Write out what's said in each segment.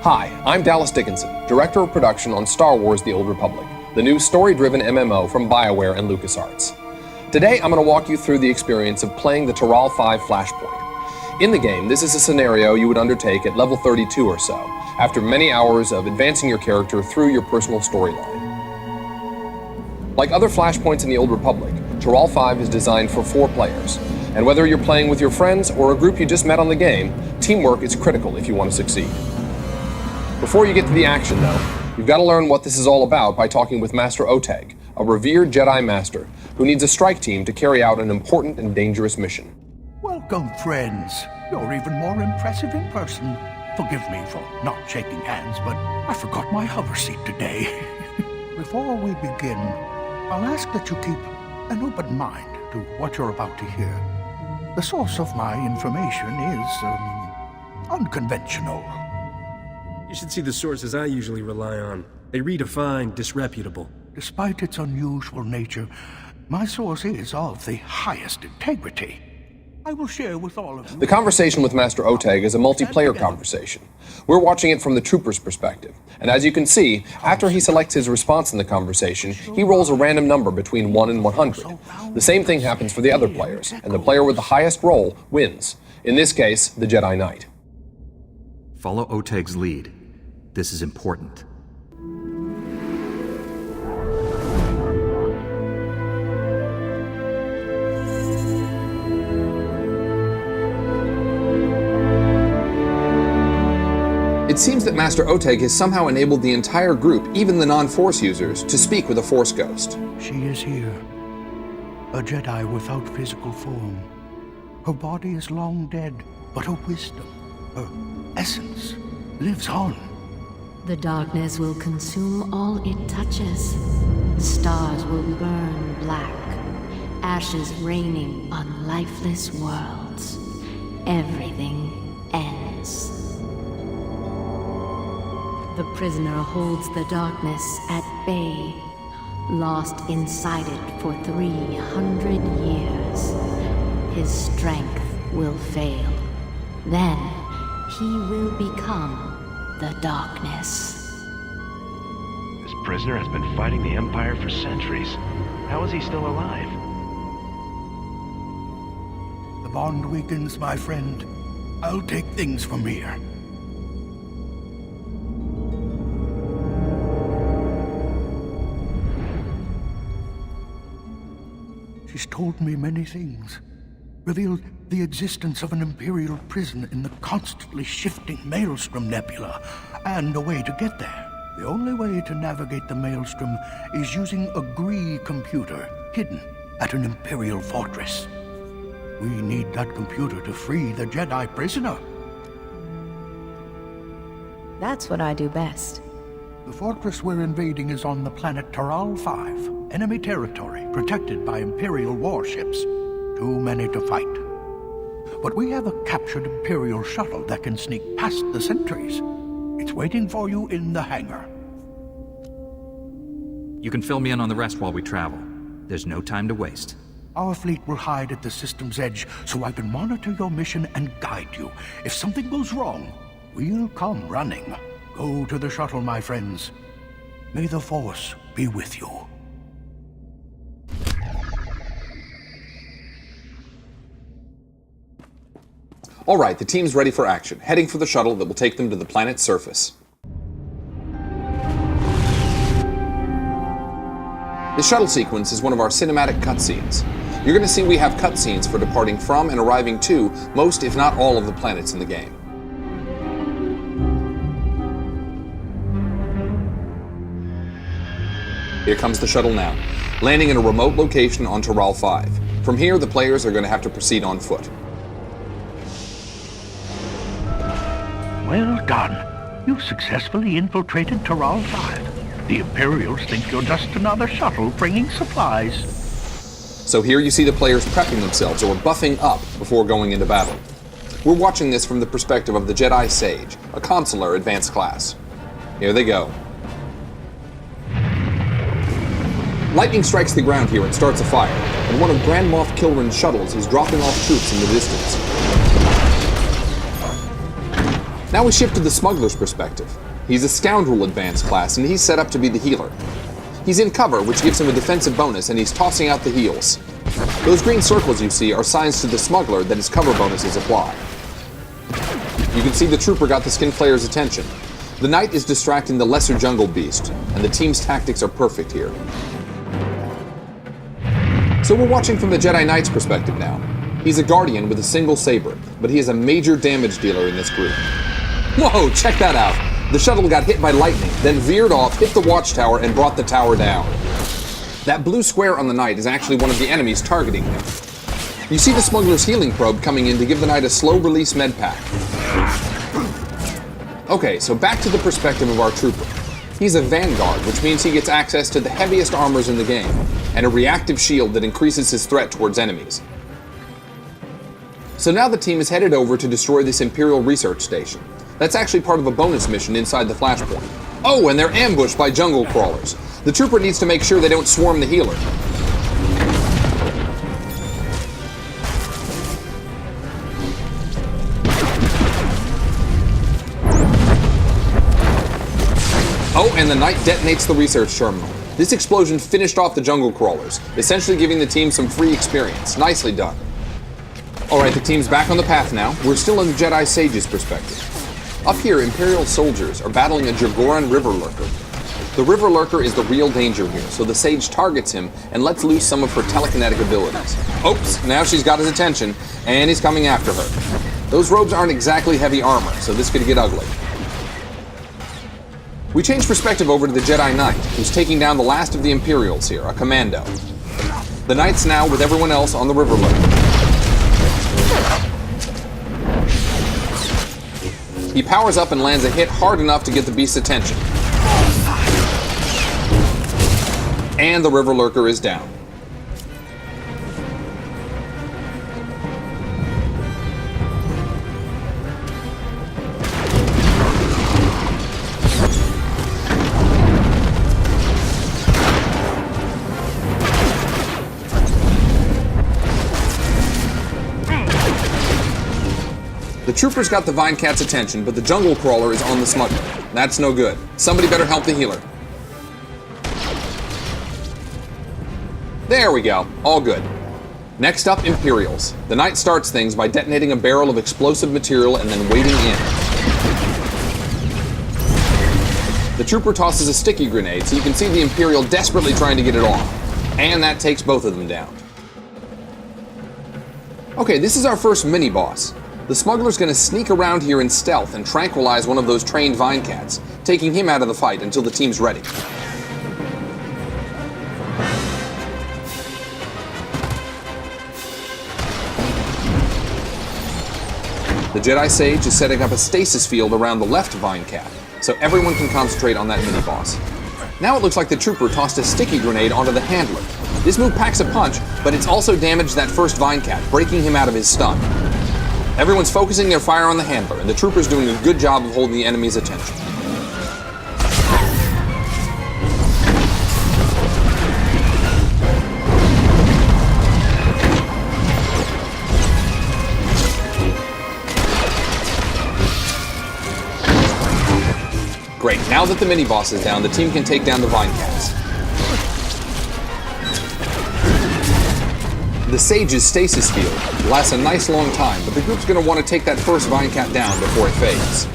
Hi, I'm Dallas Dickinson, Director of Production on Star Wars The Old Republic, the new story-driven MMO from BioWare and LucasArts. Today, I'm going to walk you through the experience of playing the Taral V flashpoint. In the game, this is a scenario you would undertake at level 32 or so, after many hours of advancing your character through your personal storyline. Like other flashpoints in the Old Republic, Taral V is designed for 4 players, and whether you're playing with your friends or a group you just met on the game, teamwork is critical if you want to succeed. Before you get to the action, though, you've got to learn what this is all about by talking with Master Oteg, a revered Jedi Master who needs a strike team to carry out an important and dangerous mission. Welcome, friends. You're even more impressive in person. Forgive me for not shaking hands, but I forgot my hover seat today. Before we begin, I'll ask that you keep an open mind to what you're about to hear. The source of my information is, unconventional. You should see the sources I usually rely on. They redefine disreputable. Despite its unusual nature, my source is of the highest integrity. I will share with all of you. The conversation with Master Oteg is a multiplayer conversation. We're watching it from the trooper's perspective, and as you can see, after he selects his response in the conversation, he rolls a random number between 1 and 100. The same thing happens for the other players, and the player with the highest roll wins. In this case, the Jedi Knight. Follow Oteg's lead. This is important. It seems that Master Oteg has somehow enabled the entire group, even the non-Force users, to speak with a Force ghost. She is here, a Jedi without physical form. Her body is long dead, but her wisdom, her essence, lives on. The darkness will consume all it touches. Stars will burn black, ashes raining on lifeless worlds. Everything ends. The prisoner holds the darkness at bay, lost inside it for 300 years. His strength will fail. Then he will become the darkness. This prisoner has been fighting the Empire for centuries. How is he still alive? The bond weakens, my friend. I'll take things from here. She's told me many things. Revealed the existence of an Imperial prison in the constantly shifting Maelstrom Nebula, and a way to get there. The only way to navigate the Maelstrom is using a Gree computer hidden at an Imperial fortress. We need that computer to free the Jedi prisoner. That's what I do best. The fortress we're invading is on the planet Taral V, enemy territory, protected by Imperial warships. Too many to fight. But we have a captured Imperial shuttle that can sneak past the sentries. It's waiting for you in the hangar. You can fill me in on the rest while we travel. There's no time to waste. Our fleet will hide at the system's edge so I can monitor your mission and guide you. If something goes wrong, we'll come running. Go to the shuttle, my friends. May the Force be with you. All right, the team's ready for action, heading for the shuttle that will take them to the planet's surface. The shuttle sequence is one of our cinematic cutscenes. You're going to see we have cutscenes for departing from and arriving to most, if not all, of the planets in the game. Here comes the shuttle now, landing in a remote location on Taral V. From here, the players are going to have to proceed on foot. Well done. You've successfully infiltrated Taral V. The Imperials think you're just another shuttle bringing supplies. So here you see the players prepping themselves or buffing up before going into battle. We're watching this from the perspective of the Jedi Sage, a consular advanced class. Here they go. Lightning strikes the ground here and starts a fire, and one of Grand Moff Kilrin's shuttles is dropping off troops in the distance. Now we shift to the smuggler's perspective. He's a scoundrel advanced class, and he's set up to be the healer. He's in cover, which gives him a defensive bonus, and he's tossing out the heals. Those green circles you see are signs to the smuggler that his cover bonuses apply. You can see the trooper got the skin player's attention. The knight is distracting the lesser jungle beast, and the team's tactics are perfect here. So we're watching from the Jedi Knight's perspective now. He's a guardian with a single saber, but he is a major damage dealer in this group. Whoa, check that out! The shuttle got hit by lightning, then veered off, hit the watchtower, and brought the tower down. That blue square on the knight is actually one of the enemies targeting him. You see the smuggler's healing probe coming in to give the knight a slow-release med pack. Okay, so back to the perspective of our trooper. He's a vanguard, which means he gets access to the heaviest armors in the game, and a reactive shield that increases his threat towards enemies. So now the team is headed over to destroy this Imperial research station. That's actually part of a bonus mission inside the flashpoint. Oh, and they're ambushed by jungle crawlers. The trooper needs to make sure they don't swarm the healer. Oh, and the knight detonates the research terminal. This explosion finished off the jungle crawlers, essentially giving the team some free experience. Nicely done. Alright, the team's back on the path now. We're still in the Jedi Sage's perspective. Up here, Imperial soldiers are battling a Jagoran river lurker. The river lurker is the real danger here, so the Sage targets him and lets loose some of her telekinetic abilities. Oops, now she's got his attention, and he's coming after her. Those robes aren't exactly heavy armor, so this could get ugly. We change perspective over to the Jedi Knight, who's taking down the last of the Imperials here, a commando. The Knight's now with everyone else on the river lurker. He powers up and lands a hit hard enough to get the beast's attention. And the river lurker is down. The trooper's got the Vine Cat's attention, but the jungle crawler is on the smuggler. That's no good. Somebody better help the healer. There we go. All good. Next up, Imperials. The Knight starts things by detonating a barrel of explosive material and then wading in. The trooper tosses a sticky grenade, so you can see the Imperial desperately trying to get it off. And that takes both of them down. Okay, this is our first mini-boss. The smuggler's gonna sneak around here in stealth and tranquilize one of those trained Vine Cats, taking him out of the fight until the team's ready. The Jedi Sage is setting up a stasis field around the left Vine Cat, so everyone can concentrate on that mini-boss. Now it looks like the trooper tossed a sticky grenade onto the handler. This move packs a punch, but it's also damaged that first Vine Cat, breaking him out of his stun. Everyone's focusing their fire on the handler, and the trooper's doing a good job of holding the enemy's attention. Great, now that the mini-boss is down, the team can take down the Vine Cats. The Sage's stasis field lasts a nice long time, but the group's going to want to take that first Vine Cat down before it fades.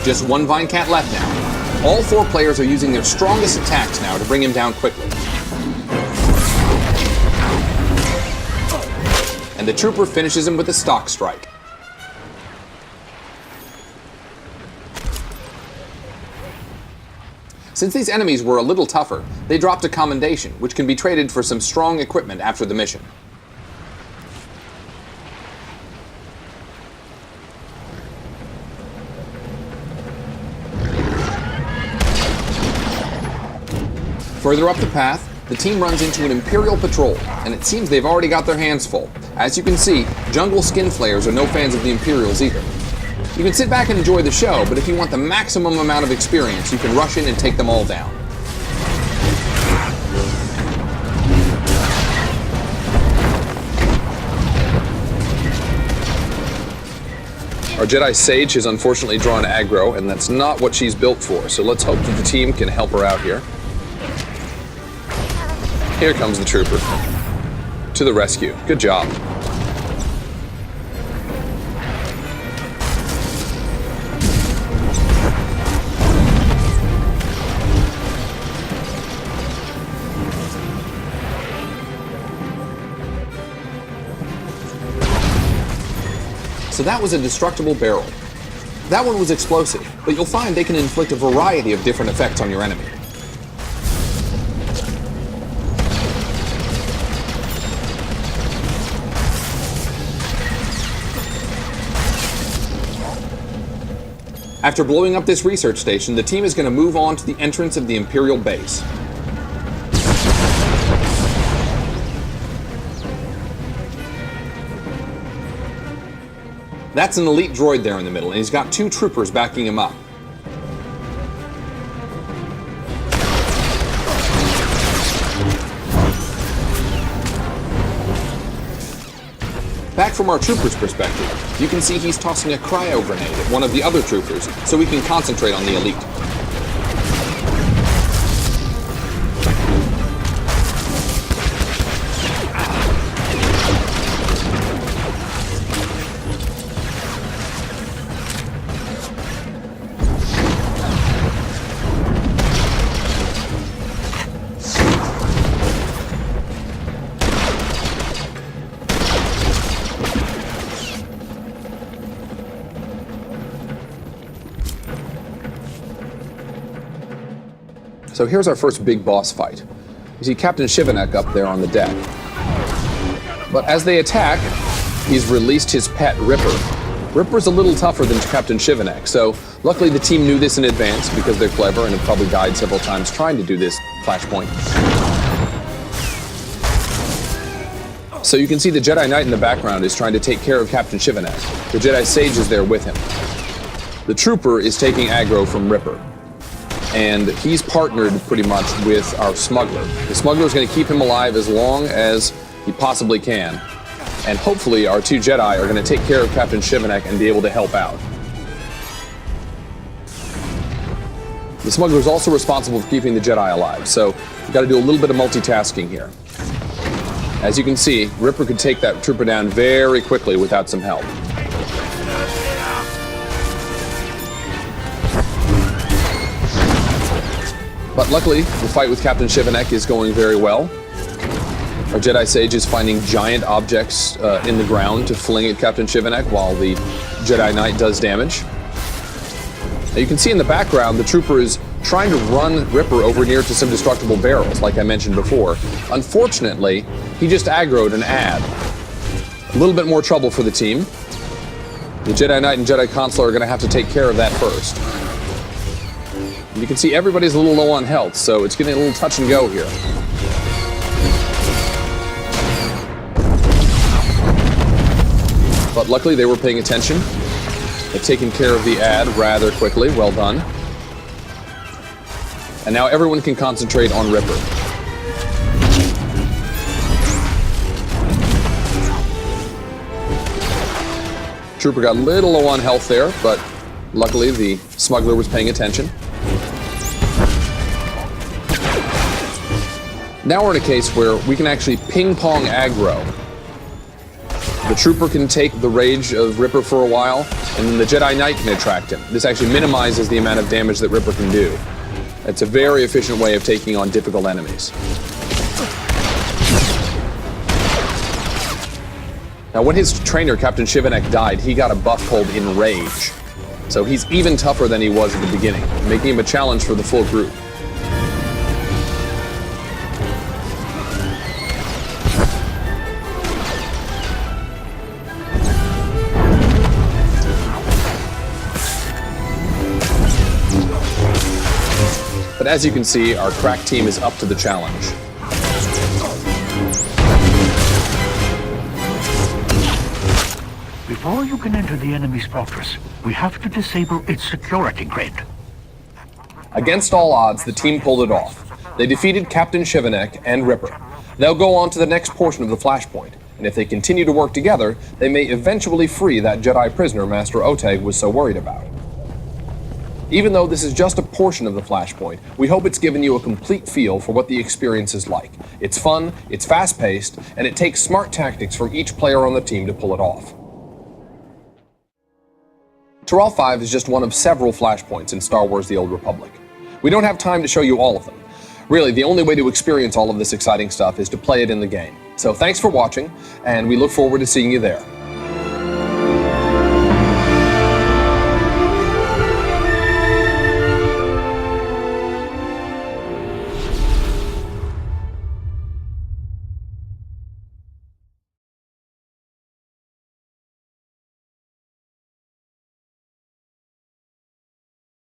Just one Vine Cat left now. All four players are using their strongest attacks now to bring him down quickly. And the trooper finishes him with a stock strike. Since these enemies were a little tougher, they dropped a commendation, which can be traded for some strong equipment after the mission. Further up the path, the team runs into an Imperial patrol, and it seems they've already got their hands full. As you can see, jungle skin flayers are no fans of the Imperials either. You can sit back and enjoy the show, but if you want the maximum amount of experience, you can rush in and take them all down. Our Jedi Sage has unfortunately drawn aggro, and that's not what she's built for, so let's hope that the team can help her out here. Here comes the trooper. To the rescue. Good job. So that was a destructible barrel. That one was explosive, but you'll find they can inflict a variety of different effects on your enemy. After blowing up this research station, the team is going to move on to the entrance of the Imperial base. That's an elite droid there in the middle, and he's got 2 troopers backing him up. Back from our trooper's perspective, you can see he's tossing a cryo grenade at one of the other troopers so we can concentrate on the elite. So here's our first big boss fight. You see Captain Shivanek up there on the deck. But as they attack, he's released his pet, Ripper. Ripper's a little tougher than Captain Shivanek, so luckily the team knew this in advance because they're clever and have probably died several times trying to do this flashpoint. So you can see the Jedi Knight in the background is trying to take care of Captain Shivanek. The Jedi Sage is there with him. The Trooper is taking aggro from Ripper. And he's partnered pretty much with our smuggler. The smuggler is going to keep him alive as long as he possibly can. And hopefully our 2 Jedi are going to take care of Captain Shivanek and be able to help out. The smuggler is also responsible for keeping the Jedi alive, so we've got to do a little bit of multitasking here. As you can see, Ripper could take that trooper down very quickly without some help. But luckily, the fight with Captain Shivanek is going very well. Our Jedi Sage is finding giant objects in the ground to fling at Captain Shivanek while the Jedi Knight does damage. Now you can see in the background, the trooper is trying to run Ripper over near to some destructible barrels, like I mentioned before. Unfortunately, he just aggroed an ad. A little bit more trouble for the team. The Jedi Knight and Jedi Consular are going to have to take care of that first. You can see everybody's a little low on health, so it's getting a little touch and go here. But luckily they were paying attention. They've taken care of the ad rather quickly. Well done. And now everyone can concentrate on Ripper. Trooper got a little low on health there, but luckily the smuggler was paying attention. Now we're in a case where we can actually ping-pong aggro. The trooper can take the rage of Ripper for a while, and then the Jedi Knight can attract him. This actually minimizes the amount of damage that Ripper can do. It's a very efficient way of taking on difficult enemies. Now when his trainer, Captain Shivanek, died, he got a buff called Enrage. So he's even tougher than he was at the beginning, making him a challenge for the full group. But as you can see, our crack team is up to the challenge. Before you can enter the enemy's fortress, we have to disable its security grid. Against all odds, the team pulled it off. They defeated Captain Shivanek and Ripper. They'll go on to the next portion of the flashpoint, and if they continue to work together, they may eventually free that Jedi prisoner Master Oteg was so worried about. Even though this is just a portion of the Flashpoint, we hope it's given you a complete feel for what the experience is like. It's fun, it's fast-paced, and it takes smart tactics from each player on the team to pull it off. Taral V is just one of several Flashpoints in Star Wars: The Old Republic. We don't have time to show you all of them. Really, the only way to experience all of this exciting stuff is to play it in the game. So thanks for watching, and we look forward to seeing you there.